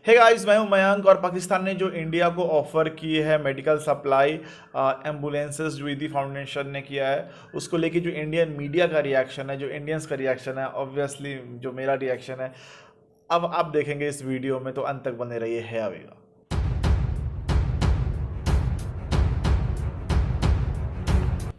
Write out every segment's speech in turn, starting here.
Hey guys, मैं हूं मयंक और पाकिस्तान ने जो इंडिया को ऑफ़र की है मेडिकल सप्लाई एम्बुलेंसेस जो ईदी फाउंडेशन ने किया है उसको लेके जो इंडियन मीडिया का रिएक्शन है, जो इंडियंस का रिएक्शन है, ऑब्वियसली जो मेरा रिएक्शन है, अब आप देखेंगे इस वीडियो में, तो अंत तक बने रहिए। है आवेगा।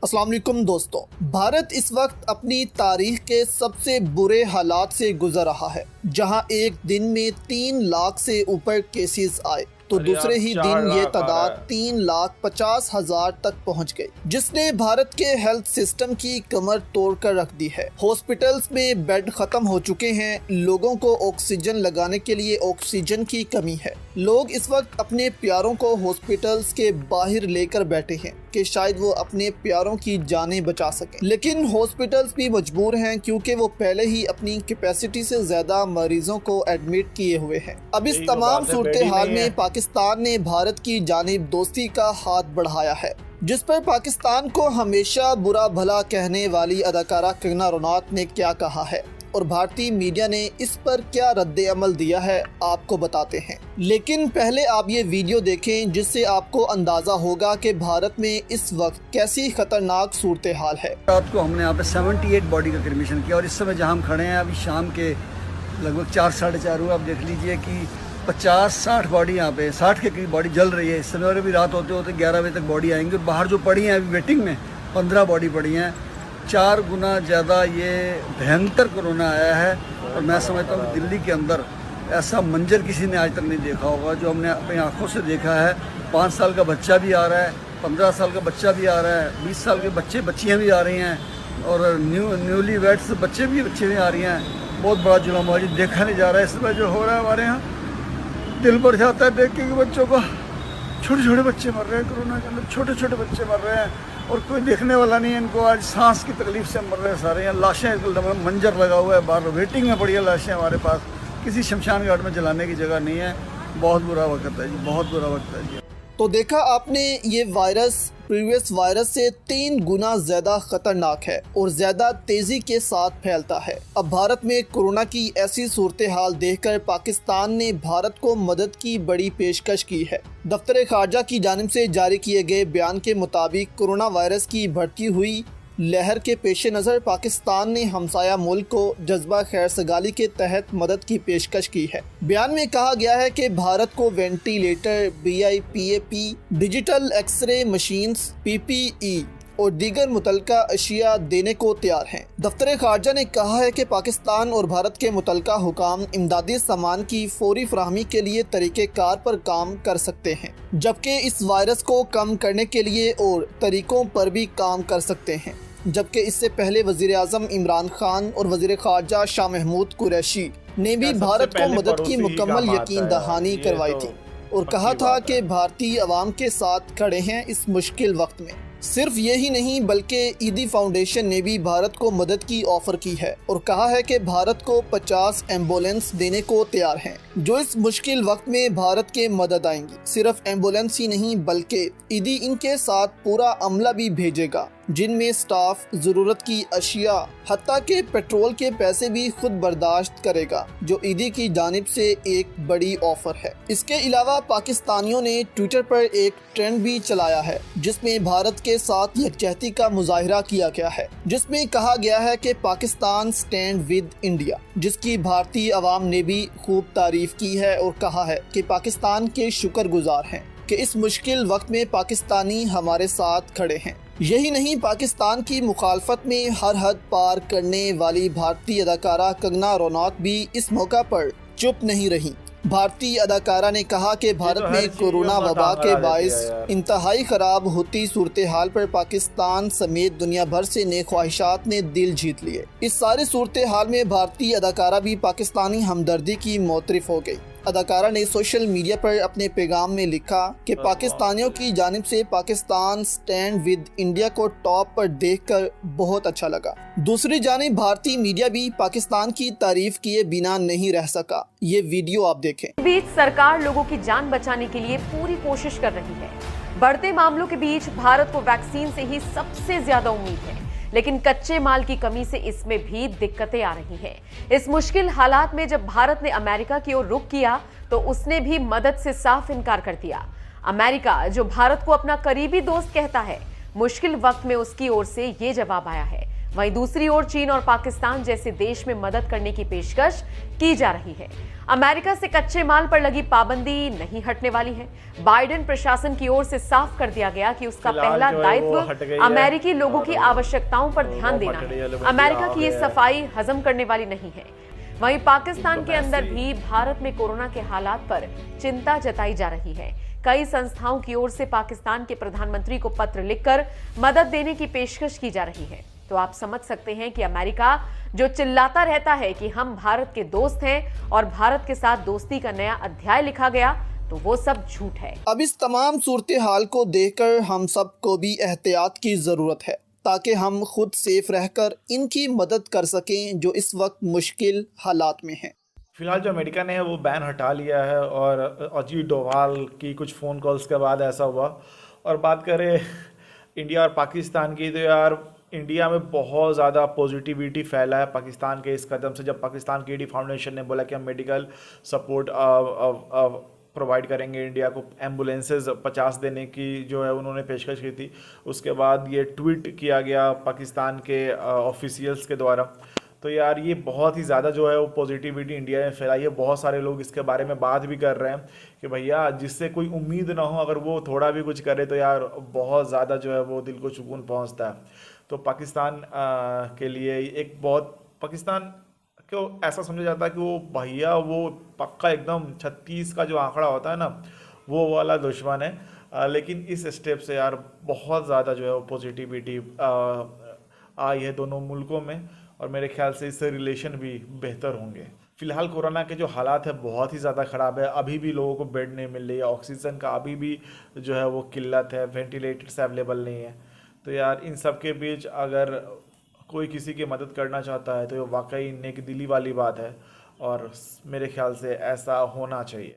अस्सलाम वालेकुम दोस्तों, भारत इस वक्त अपनी तारीख के सबसे बुरे हालात से गुजर रहा है, जहां एक दिन में 3 लाख से ऊपर केसेस आए तो दूसरे ही दिन ये तादाद 3,50,000 तक पहुंच गई, जिसने भारत के हेल्थ सिस्टम की कमर तोड़कर रख दी है। हॉस्पिटल्स में बेड खत्म हो चुके हैं, लोगों को ऑक्सीजन लगाने के लिए ऑक्सीजन की कमी है। लोग इस वक्त अपने प्यारों को हॉस्पिटल्स के बाहर लेकर बैठे हैं कि शायद वो अपने प्यारों की जानें बचा सकें, लेकिन हॉस्पिटल्स भी मजबूर हैं क्योंकि वो पहले ही अपनी कैपेसिटी से ज्यादा मरीजों को एडमिट किए हुए हैं। अब इस तमाम सूरत हाल में पाकिस्तान ने भारत की जानिब दोस्ती का हाथ बढ़ाया है, जिस पर पाकिस्तान को हमेशा बुरा भला कहने वाली अदाकारा कंगना रनौत ने क्या कहा है और भारतीय मीडिया ने इस पर क्या रद्द अमल दिया है, आपको बताते हैं। लेकिन पहले आप ये वीडियो देखें, जिससे आपको अंदाजा होगा कि भारत में इस वक्त कैसी खतरनाक सूरत हाल है। रात को हमने यहाँ पे 78 बॉडी का क्रिमेशन किया और इस समय जहाँ हम खड़े हैं अभी शाम के लगभग 4 साढ़े 4 हुए। आप देख लीजिए कि 50-60 बॉडी यहाँ पे 60 के करीब बॉडी जल रही है इस समय, और अभी रात होते होते 11 बजे तक बॉडी आएंगी। और बाहर जो पड़ी हैं अभी वेटिंग में 15 बॉडी पड़ी हैं। 4 गुना ज़्यादा ये भयंकर कोरोना आया है और मैं समझता हूँ कि दिल्ली के अंदर ऐसा मंजर किसी ने आज तक नहीं देखा होगा जो हमने अपनी आंखों से देखा है। 5 साल का बच्चा भी आ रहा है, 15 साल का बच्चा भी आ रहा है, 20 साल के बच्चियाँ भी आ रही हैं और न्यूली वेड्स बच्चे भी आ रही हैं। बहुत बड़ा जुल्म आज देखा नहीं जा रहा है। इस समय जो हो रहा है हमारे यहाँ दिल भर जाता है देख के कि बच्चों को, छोटे छोटे बच्चे मर रहे हैं कोरोना के अंदर, छोटे छोटे बच्चे मर रहे हैं और कोई देखने वाला नहीं है इनको। आज सांस की तकलीफ से मर रहे हैं सारे। यहाँ लाशें मंजर लगा हुआ है, बाहर वेटिंग में पड़ी है लाशें हमारे पास। किसी शमशान घाट में जलाने की जगह नहीं है। बहुत बुरा वक्त है जी, बहुत बुरा वक्त है जी। तो देखा आपने, ये वायरस प्रीवियस वायरस से 3 गुना ज्यादा खतरनाक है और ज्यादा तेजी के साथ फैलता है। अब भारत में कोरोना की ऐसी सूरत हाल देखकर पाकिस्तान ने भारत को मदद की बड़ी पेशकश की है। दफ्तर खारजा की जानिब से जारी किए गए बयान के मुताबिक कोरोना वायरस की बढ़ती हुई लहर के पेश नज़र पाकिस्तान ने हमसाया मुल्क को जज्बा खैर सगाली के तहत मदद की पेशकश की है। बयान में कहा गया है कि भारत को ventilator, BIPAP, digital X-ray machines, PPE और दीगर मुतलका अशिया देने को तैयार हैं। दफ्तर खारजा ने कहा है कि पाकिस्तान और भारत के मुतलका हुकाम इमदादी सामान की फौरी फराहमी के लिए तरीक़ेकार पर काम कर सकते हैं, जबकि इस वायरस को कम करने के लिए और तरीकों पर भी काम कर सकते हैं। जबकि इससे पहले वज़ीर आज़म इमरान खान और वज़ीर खारजा शाह महमूद कुरैशी ने भी भारत को मदद की मुकम्मल यकीन दहानी करवाई थी और कहा था कि भारतीय अवाम के साथ खड़े हैं इस मुश्किल वक्त में। सिर्फ यही नहीं बल्कि ईदी फाउंडेशन ने भी भारत को मदद की ऑफर की है और कहा है कि भारत को 50 एम्बुलेंस देने को तैयार हैं, जो इस मुश्किल वक्त में भारत के मदद आएंगी। सिर्फ एम्बुलेंस ही नहीं बल्कि ईदी इनके साथ पूरा अमला भी भेजेगा, जिनमें स्टाफ, जरूरत की अशिया, हत्ता के पेट्रोल के पैसे भी खुद बर्दाश्त करेगा, जो ईदी की जानिब से एक बड़ी ऑफर है। इसके अलावा पाकिस्तानियों ने ट्विटर पर एक ट्रेंड भी चलाया है जिसमें भारत के साथ यकजहती का मुजाहिरा किया गया है, जिसमें कहा गया है कि पाकिस्तान स्टैंड विद इंडिया, जिसकी भारतीय अवाम ने भी खूब तारीफ की है और कहा है कि पाकिस्तान के शुक्रगुजार हैं कि इस मुश्किल वक्त में पाकिस्तानी हमारे साथ खड़े हैं। यही नहीं, पाकिस्तान की मुखालफत में हर हद पार करने वाली भारतीय अदाकारा कंगना रनौत भी इस मौका पर चुप नहीं रही। भारतीय अदाकारा ने कहा कि भारत में कोरोना वबा के बायस इंतहाई ख़राब होती सूरत हाल पर पाकिस्तान समेत दुनिया भर से नेक ख्वाहिशात ने दिल जीत लिए। इस सारी सूरत हाल में भारतीय अदाकारा भी पाकिस्तानी हमदर्दी की मोतरिफ हो गई। अदाकारा ने सोशल मीडिया पर अपने पैगाम में लिखा कि पाकिस्तानियों की जानिब से पाकिस्तान स्टैंड विद इंडिया को टॉप पर देखकर बहुत अच्छा लगा। दूसरी जानिब भारतीय मीडिया भी पाकिस्तान की तारीफ किए बिना नहीं रह सका। ये वीडियो आप देखें। इस बीच सरकार लोगों की जान बचाने के लिए पूरी कोशिश कर रही है। बढ़ते मामलों के बीच भारत को वैक्सीन से ही सबसे ज्यादा उम्मीद है, लेकिन कच्चे माल की कमी से इसमें भी दिक्कतें आ रही हैं। इस मुश्किल हालात में जब भारत ने अमेरिका की ओर रुख किया तो उसने भी मदद से साफ इनकार कर दिया। अमेरिका, जो भारत को अपना करीबी दोस्त कहता है, मुश्किल वक्त में उसकी ओर से ये जवाब आया है। वहीं दूसरी ओर चीन और पाकिस्तान जैसे देश में मदद करने की पेशकश की जा रही है। अमेरिका से कच्चे माल पर लगी पाबंदी नहीं हटने वाली है। बाइडेन प्रशासन की ओर से साफ कर दिया गया कि उसका फिलहाल पहला जो है वो हट गई दायित्व है अमेरिकी लोगों की और आवश्यकताओं पर ध्यान देना है। अमेरिका की ये सफाई हजम करने वाली नहीं है। वहीं पाकिस्तान के अंदर भी भारत में कोरोना के हालात पर चिंता जताई जा रही है। कई संस्थाओं की ओर से पाकिस्तान के प्रधानमंत्री को पत्र लिखकर मदद देने की पेशकश की जा रही है। तो आप समझ सकते हैं कि अमेरिका जो चिल्लाता रहता है कि हम भारत के दोस्त हैं और भारत के साथ दोस्ती का नया अध्याय लिखा गया, तो वो सब झूठ है। अब इस तमाम सूरत हाल को देखकर हम सबको भी एहतियात की ज़रूरत है, ताकि हम खुद सेफ रहकर इनकी मदद कर सकें जो इस वक्त मुश्किल हालात में हैं। फिलहाल जो अमेरिका ने है वो बैन हटा लिया है और अजीत डोभाल की कुछ फ़ोन कॉल्स के बाद ऐसा हुआ। और बात करें इंडिया और पाकिस्तान की, तो यार इंडिया में बहुत ज़्यादा पॉजिटिविटी फैला है पाकिस्तान के इस कदम से। जब पाकिस्तान की फाउंडेशन ने बोला कि हम मेडिकल सपोर्ट प्रोवाइड करेंगे इंडिया को, एम्बुलेंसेज 50 देने की जो है उन्होंने पेशकश की थी, उसके बाद ये ट्वीट किया गया पाकिस्तान के ऑफिशियल्स के द्वारा। तो यार ये बहुत ही ज़्यादा जो है वो पॉजिटिविटी इंडिया में फैलाई है। बहुत सारे लोग इसके बारे में बात भी कर रहे हैं कि भैया जिससे कोई उम्मीद ना हो, अगर वो थोड़ा भी कुछ करे तो यार बहुत ज़्यादा जो है वो दिल को सुकून पहुंचता है। तो पाकिस्तान के लिए एक बहुत, पाकिस्तान को ऐसा समझा जाता है कि वो भैया वो पक्का एकदम 36 का जो आंकड़ा होता है ना, वो वाला दुश्मन है। लेकिन इस स्टेप से यार बहुत ज़्यादा जो है वो पॉजिटिविटी आई है दोनों मुल्कों में, और मेरे ख्याल से इससे रिलेशन भी बेहतर होंगे। फिलहाल कोरोना के जो हालात है बहुत ही ज़्यादा ख़राब है। अभी भी लोगों को बेड नहीं मिल रही है, ऑक्सीजन का अभी भी जो है वो किल्लत है, वेंटिलेटर्स अवेलेबल नहीं है। तो यार इन सब के बीच अगर कोई किसी की मदद करना चाहता है तो ये वाकई नेक दिली वाली बात है, और मेरे ख्याल से ऐसा होना चाहिए।